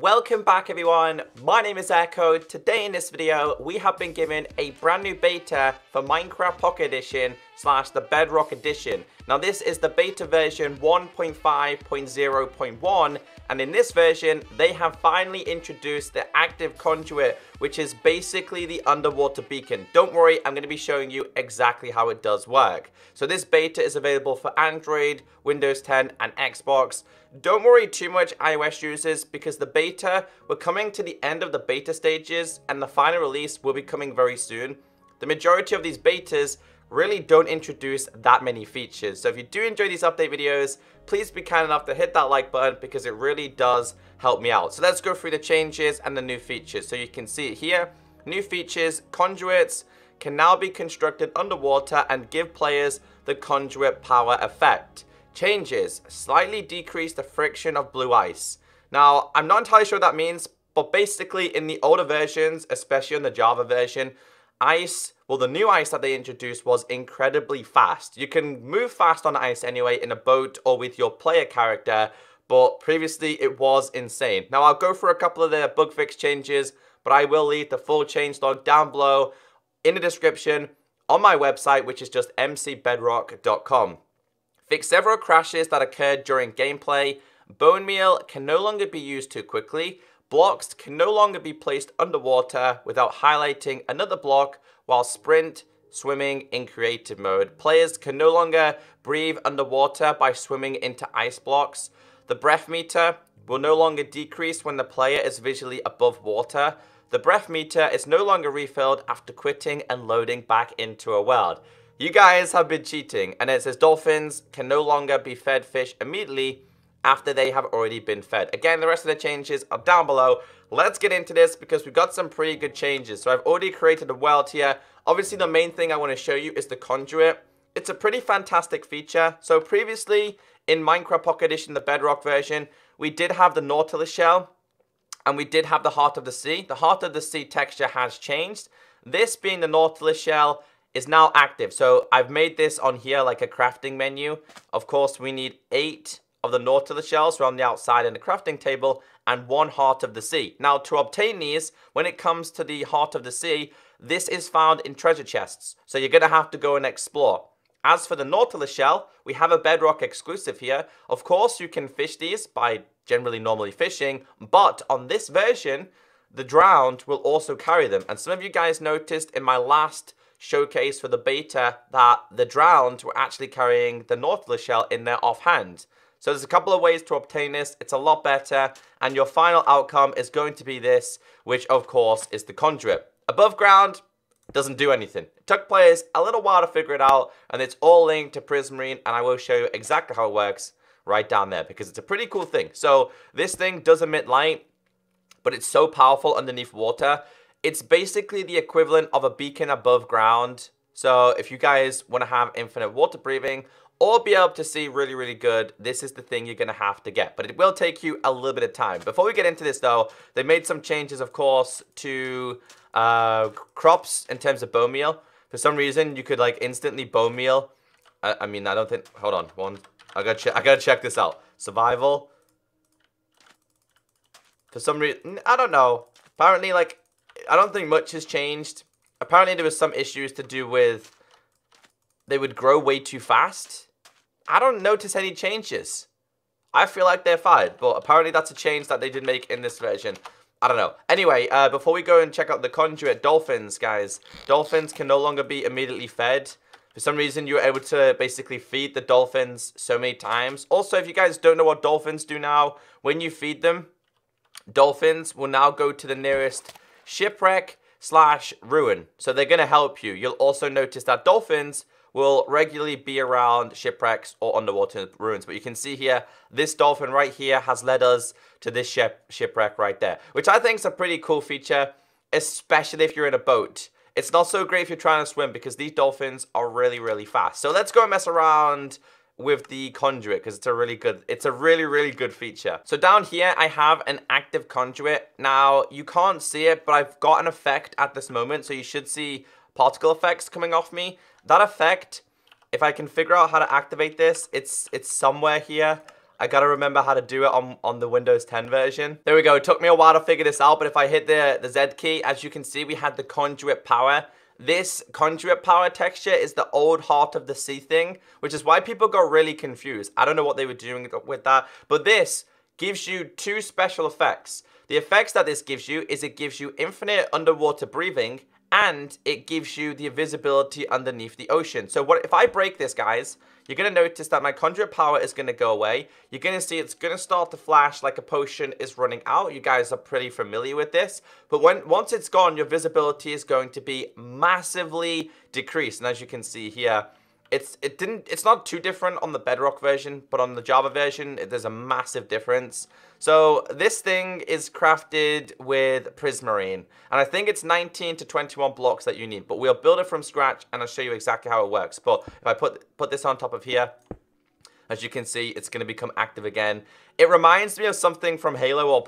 Welcome back everyone, my name is Echo. Today in this video we have been given a brand new beta for Minecraft Pocket Edition / the Bedrock Edition. Now this is the beta version 1.5.0.1 and in this version they have finally introduced the active conduit, which is basically the underwater beacon. Don't worry, I'm going to be showing you exactly how it does work. So this beta is available for Android, Windows 10 and Xbox. Don't worry too much iOS users because the beta, we're coming to the end of the beta stages and the final release will be coming very soon. The majority of these betas really don't introduce that many features. So if you do enjoy these update videos, please be kind enough to hit that like button because it really does help me out. So let's go through the changes and the new features. So you can see it here, new features, conduits can now be constructed underwater and give players the Conduit Power effect. Changes, slightly decrease the friction of blue ice. Now, I'm not entirely sure what that means, but basically in the older versions, especially on the Java version, ice, well the new ice that they introduced was incredibly fast. You can move fast on ice anyway in a boat or with your player character, but previously it was insane. Now I'll go through a couple of the bug fix changes, but I will leave the full changelog down below in the description on my website, which is just mcbedrock.com. Fix several crashes that occurred during gameplay. Bone meal can no longer be used too quickly. Blocks can no longer be placed underwater without highlighting another block while swimming in creative mode. Players can no longer breathe underwater by swimming into ice blocks. The breath meter will no longer decrease when the player is visually above water. The breath meter is no longer refilled after quitting and loading back into a world. You guys have been cheating, and it says dolphins can no longer be fed fish immediately after they have already been fed. Again, the rest of the changes are down below. Let's get into this because we've got some pretty good changes. So I've already created a world here. Obviously, the main thing I want to show you is the conduit. It's a pretty fantastic feature. So previously, in Minecraft Pocket Edition, the Bedrock version, we did have the Nautilus shell, and we did have the Heart of the Sea. The Heart of the Sea texture has changed. This being the Nautilus shell is now active. So I've made this on here like a crafting menu. Of course, we need 8 of the Nautilus shells from the outside in the crafting table and 1 Heart of the Sea. Now to obtain these, when it comes to the Heart of the Sea, this is found in treasure chests. So you're gonna have to go and explore. As for the Nautilus shell, we have a Bedrock exclusive here. Of course, you can fish these by normally fishing, but on this version, the drowned will also carry them. And some of you guys noticed in my last showcase for the beta that the drowned were actually carrying the Nautilus shell in their offhand. So there's a couple of ways to obtain this. It's a lot better, and your final outcome is going to be this, which of course is the conduit. Above ground doesn't do anything. It took players a little while to figure it out, and it's all linked to Prismarine, and I will show you exactly how it works right down there because it's a pretty cool thing. So this thing does emit light, but it's so powerful underneath water. It's basically the equivalent of a beacon above ground. So if you guys want to have infinite water breathing or be able to see really, really good, this is the thing you're going to have to get. But it will take you a little bit of time. Before we get into this though, they made some changes, of course, to crops in terms of bone meal. For some reason, you could like instantly bone meal. I mean, I don't think, hold on, I gotta check this out. Survival. For some reason, I don't know. Apparently, like, I don't think much has changed. Apparently, there was some issues to do with they would grow way too fast. I don't notice any changes. I feel like they're fine, but apparently that's a change that they did make in this version. I don't know. Anyway, before we go and check out the conduit, dolphins, guys. Dolphins can no longer be immediately fed. For some reason, you were able to basically feed the dolphins so many times. Also, if you guys don't know what dolphins do now, when you feed them, dolphins will now go to the nearest shipwreck/ruin. So they're going to help you. You'll also notice that dolphins will regularly be around shipwrecks or underwater ruins. But you can see here, this dolphin right here has led us to this shipwreck right there, which I think is a pretty cool feature, especially if you're in a boat. It's not so great if you're trying to swim because these dolphins are really, really fast. So let's go and mess around with the conduit because it's a really, really good feature. So down here, I have an active conduit. Now, you can't see it, but I've got an effect at this moment. So you should see particle effects coming off me. That effect, if I can figure out how to activate this, it's somewhere here. I gotta remember how to do it on the Windows 10 version. There we go. It took me a while to figure this out, but if I hit the Z key, as you can see, we had the Conduit Power. This Conduit Power texture is the old Heart of the Sea thing, which is why people got really confused. I don't know what they were doing with that, but this gives you two special effects. The effects that this gives you is it gives you infinite underwater breathing, and it gives you the invisibility underneath the ocean. So what if I break this, guys, you're going to notice that my Conduit Power is going to go away. You're going to see it's going to start to flash like a potion is running out. You guys are pretty familiar with this. But once it's gone, your visibility is going to be massively decreased. And as you can see here, it's not too different on the Bedrock version, but on the Java version, there's a massive difference. So this thing is crafted with Prismarine, and I think it's 19 to 21 blocks that you need, but we'll build it from scratch, and I'll show you exactly how it works. But if I put this on top of here, as you can see, it's going to become active again. It reminds me of something from Halo or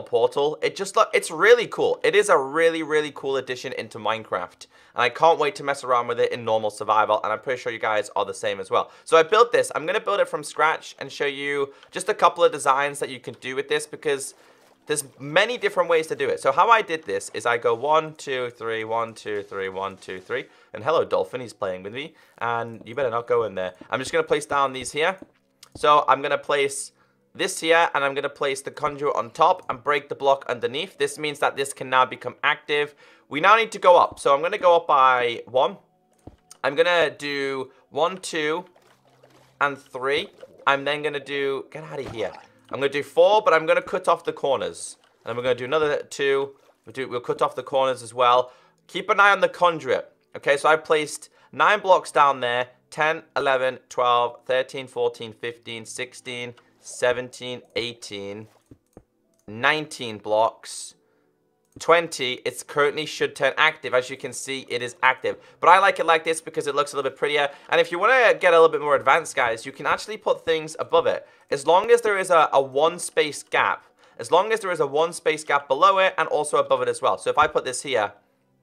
Portal. It's really cool. It is a really, really cool addition into Minecraft. And I can't wait to mess around with it in normal survival. And I'm pretty sure you guys are the same as well. So I built this. I'm going to build it from scratch and show you just a couple of designs that you can do with this, because there's many different ways to do it. So how I did this is I go 1, 2, 3, 1, 2, 3, 1, 2, 3. And hello, Dolphin, he's playing with me. And you better not go in there. I'm just going to place down these here. So I'm going to place this here, and I'm going to place the conduit on top and break the block underneath. This means that this can now become active. We now need to go up. So I'm going to go up by 1. I'm going to do 1, 2, and 3. I'm then going to do, get out of here. I'm going to do 4, but I'm going to cut off the corners. And then we're going to do another 2. We'll cut off the corners as well. Keep an eye on the conduit. Okay, so I placed 9 blocks down there. 10, 11, 12, 13, 14, 15, 16, 17, 18, 19 blocks. 20, it's currently should turn active. As you can see, it is active. But I like it like this because it looks a little bit prettier. And if you want to get a little bit more advanced, guys, you can actually put things above it. As long as there is a one space gap. As long as there is a one space gap below it and also above it as well. So if I put this here,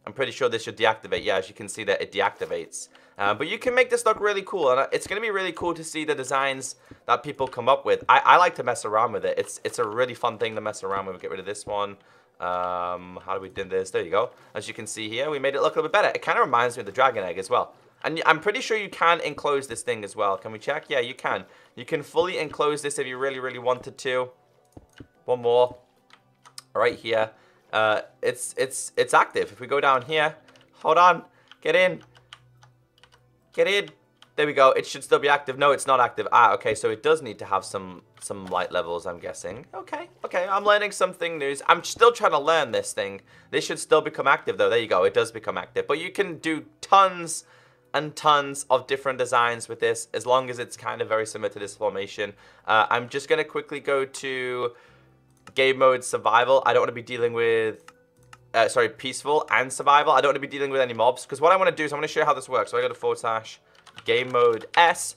I'm pretty sure this should deactivate. Yeah, as you can see that it deactivates. But you can make this look really cool. And it's going to be really cool to see the designs that people come up with. I like to mess around with it. It's a really fun thing to mess around with. We'll get rid of this one. How do we do this? There you go. As you can see here, we made it look a little bit better. It kind of reminds me of the dragon egg as well. And I'm pretty sure you can enclose this thing as well. Can we check? Yeah, you can. You can fully enclose this if you really, really wanted to. One more. Right here. It's active. If we go down here, hold on, get in. There we go. It should still be active. No, it's not active. Ah, okay. So it does need to have some light levels, I'm guessing. Okay. I'm learning something new. I'm still trying to learn this thing. This should still become active, though. There you go. It does become active. But you can do tons and tons of different designs with this, as long as it's kind of very similar to this formation. I'm just gonna quickly go to game mode survival. I don't want to be dealing with peaceful and survival. I don't want to be dealing with any mobs, because what I want to do is I want to show you how this works. So I go to / game mode S.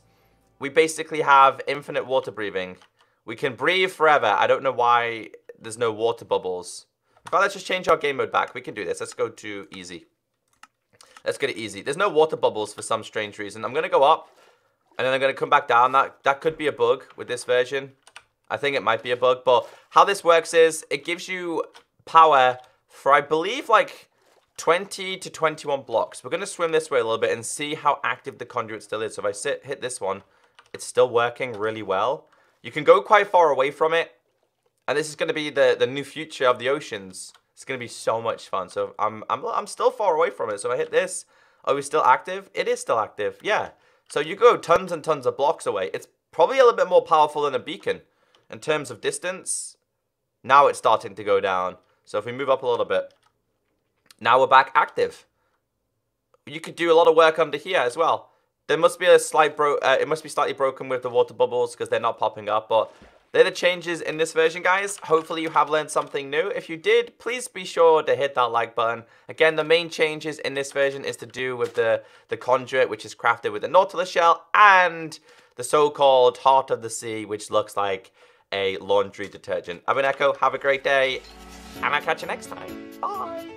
We basically have infinite water breathing. We can breathe forever. I don't know why there's no water bubbles. But let's just change our game mode back. We can do this. Let's go to easy. Let's go to easy. There's no water bubbles for some strange reason. I'm going to go up, and then I'm going to come back down. That could be a bug with this version. I think it might be a bug, but how this works is it gives you power for, I believe, like 20 to 21 blocks. We're going to swim this way a little bit and see how active the conduit still is. So if I hit this one, it's still working really well. You can go quite far away from it, and this is going to be the new future of the oceans. It's going to be so much fun. So I'm still far away from it. So if I hit this, are we still active? It is still active, yeah. So you go tons and tons of blocks away. It's probably a little bit more powerful than a beacon. In terms of distance, now it's starting to go down. So if we move up a little bit, now we're back active. You could do a lot of work under here as well. There must be a slight it must be slightly broken with the water bubbles because they're not popping up. But they're the changes in this version, guys. Hopefully you have learned something new. If you did, please be sure to hit that like button. Again, the main changes in this version is to do with the conduit, which is crafted with the Nautilus shell, and the so-called Heart of the Sea, which looks like a laundry detergent. I've been Echo. Have a great day, and I'll catch you next time. Bye.